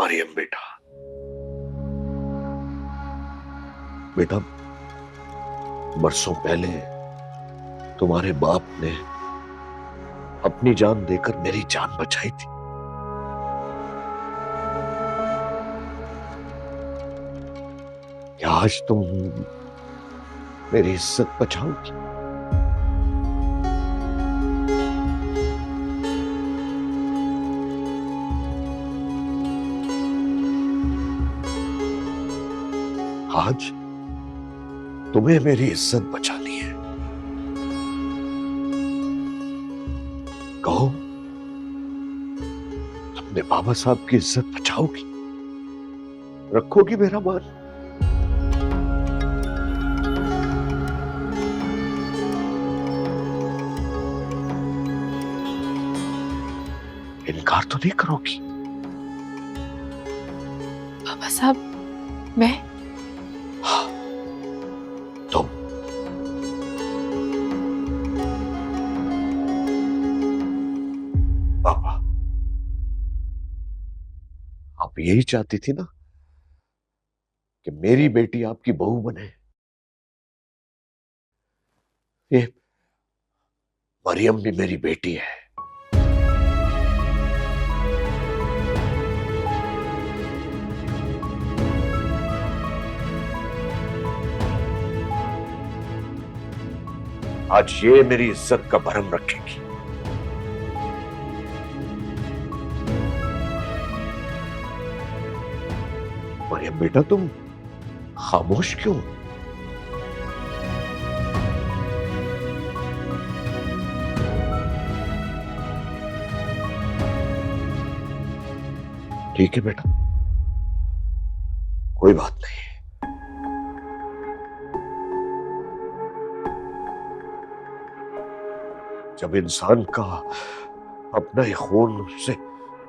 मरियम बेटा, बेटा बरसों पहले तुम्हारे बाप ने अपनी जान देकर मेरी जान बचाई थी। क्या आज तुम मेरी इज्जत बचाओगी? आज तुम्हें मेरी इज्जत बचानी है। कहो, अपने बाबा साहब की इज्जत बचाओगी? रखोगी मेरा मान? इनकार तो नहीं करोगी? बाबा साहब, मैं तुम पापा, आप यही चाहती थी ना कि मेरी बेटी आपकी बहू बने। ये मरियम भी मेरी बेटी है। आज ये मेरी इज्जत का भरम रखेगी। मरियम बेटा, तुम खामोश क्यों? ठीक है बेटा, कोई बात नहीं। जब इंसान का अपना ही खून उसे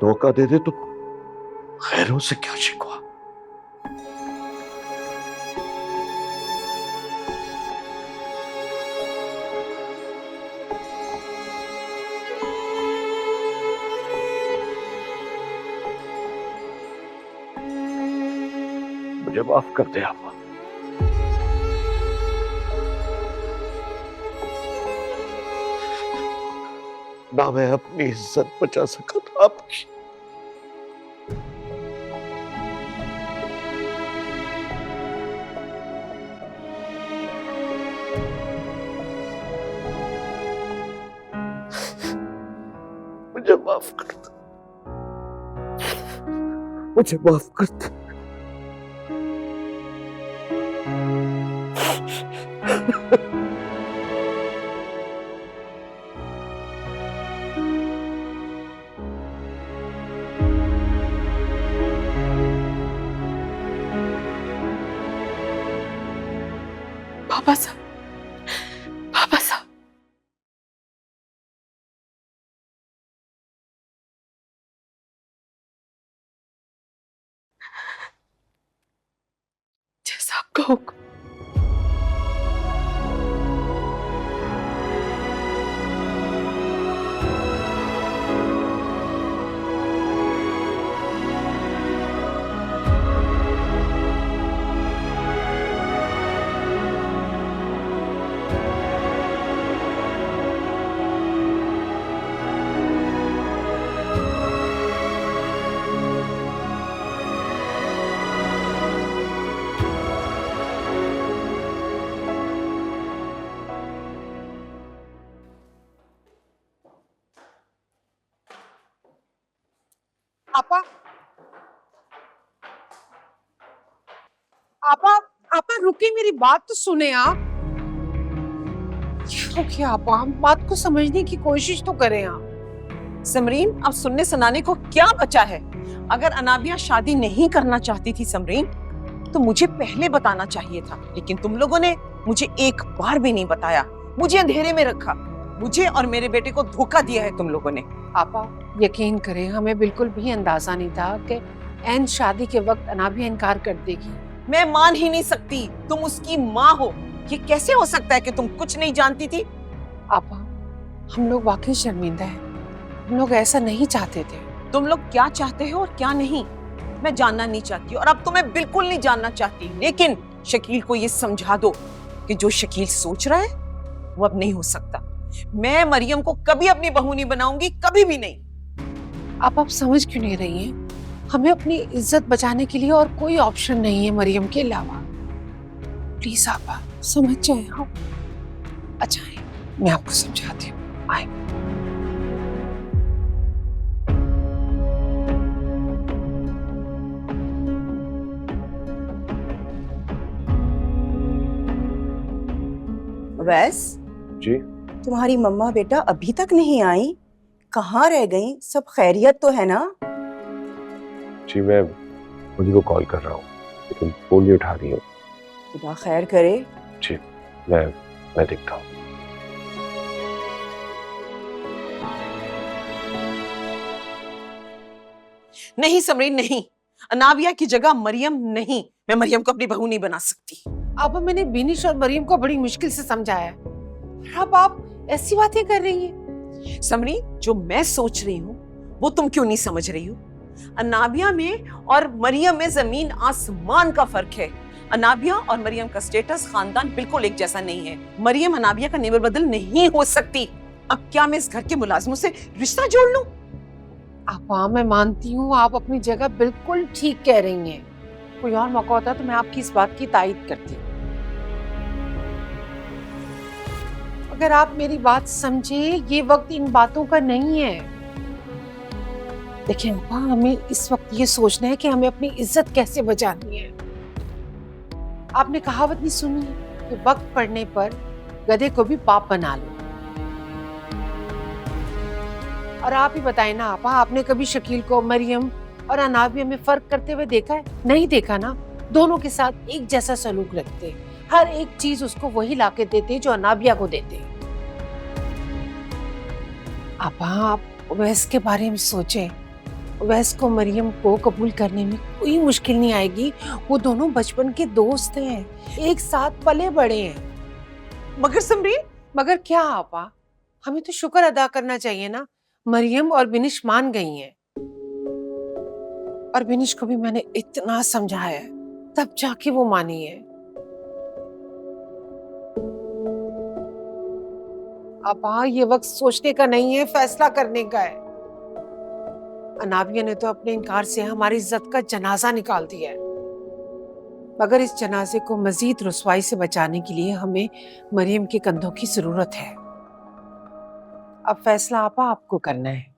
धोखा दे दे तो गैरों से क्या शिकवा। मुझे माफ कर दे आप। ना मैं अपनी इज्जत बचा सका था आपकी। मुझे माफ कर दो, मुझे माफ कर दो। बाबा साहब, बाबा साहब, जैसा आपका हुक्म। आपा, आपा, आपा रुकिए, मेरी बात तो सुने आप। रुकिए आपा, हम बात को समझने की कोशिश तो करें आप। समरीन, अब सुनने सुनाने को क्या बचा है? अगर अनाबिया शादी नहीं करना चाहती थी समरीन, तो मुझे पहले बताना चाहिए था, लेकिन तुम लोगों ने मुझे एक बार भी नहीं बताया, मुझे अंधेरे में रखा। मुझे और मेरे बेटे को धोखा दिया है तुम लोगों ने। आपा यकीन करें, हमें बिल्कुल भी अंदाजा नहीं था कि एन शादी के वक्त अनाबिया इनकार कर देगी। मैं मान ही नहीं सकती, तुम उसकी माँ हो। ये कैसे हो सकता है कि तुम कुछ नहीं जानती थी? आपा, हम लोग वाकई शर्मिंदा हैं। हम लोग ऐसा नहीं चाहते थे। तुम लोग क्या चाहते हो और क्या नहीं, मैं जानना नहीं चाहती और अब तो मैं बिल्कुल नहीं जानना चाहती, लेकिन शकील को ये समझा दो कि जो शकील सोच रहा है वो अब नहीं हो सकता। मैं मरियम को कभी अपनी बहू नहीं बनाऊंगी, कभी भी नहीं। आप समझ क्यों नहीं रही हैं? हमें अपनी इज्जत बचाने के लिए और कोई ऑप्शन नहीं है मरियम के अलावा। प्लीज आप समझ जाए। आप अच्छा है, मैं आपको समझाती हूँ। आए। वैस, जी तुम्हारी मम्मा बेटा अभी तक नहीं आई, कहाँ रह गई? सब खैरियत तो है ना? जी मैं उन्हीं को कॉल कर रहा हूँ, लेकिन फोन नहीं उठा रही हूँ। खुदा खैर करे। जी मैं देखता हूँ। नहीं समरीन, नहीं, अनाबिया की जगह मरियम नहीं। मैं मरियम को अपनी बहू नहीं बना सकती। अब मैंने बिनिश और मरियम को बड़ी मुश्किल से समझाया, अब आप ऐसी बातें कर रही हैं। समरीन, जो मैं सोच रही हूँ वो तुम क्यों नहीं समझ रही हो? अनाबिया में और मरियम में जमीन आसमान का फर्क है। अनाबिया और मरियम का स्टेटस, खानदान बिल्कुल एक जैसा नहीं है। मरियम अनाबिया का नेबर बदल नहीं हो सकती। अब क्या मैं इस घर के मुलाजिमों से रिश्ता जोड़ लूं? आपा, मैं मानती हूँ आप अपनी जगह बिल्कुल ठीक कह रही हैं। कोई और मौका होता तो मैं आपकी इस बात की तायीद करती। अगर आप मेरी बात समझे, ये वक्त इन बातों का नहीं है। देखिए आपा, हमें इस वक्त ये सोचना है कि हमें अपनी इज्जत कैसे बचानी है। आपने कहावत नहीं सुनी कि वक्त पड़ने पर गधे को भी बाप बना लो। और आप ही बताएं ना आपा, आपने कभी शकील को मरियम और अनाबिया में फर्क करते हुए देखा है? नहीं देखा ना। दोनों के साथ एक जैसा सलूक रखते, हर एक चीज उसको वही लाके देते जो अनाबिया को देते। आपा, आप वैस के बारे में सोचें। वैस को मरियम को कबूल करने में कोई मुश्किल नहीं आएगी। वो दोनों बचपन के दोस्त हैं, एक साथ पले बड़े हैं। मगर समरीन, मगर क्या आपा, हमें तो शुक्र अदा करना चाहिए ना, मरियम और बिनिश मान गई हैं। और बिनिश को भी मैंने इतना समझाया है, तब जाके वो मानी है। आपा, ये वक्त सोचने का नहीं है, फैसला करने का है। अनाबिया ने तो अपने इनकार से हमारी इज्जत का जनाजा निकाल दिया है, मगर इस जनाजे को मजीद रुसवाई से बचाने के लिए हमें मरियम के कंधों की जरूरत है। अब फैसला आपा आपको करना है।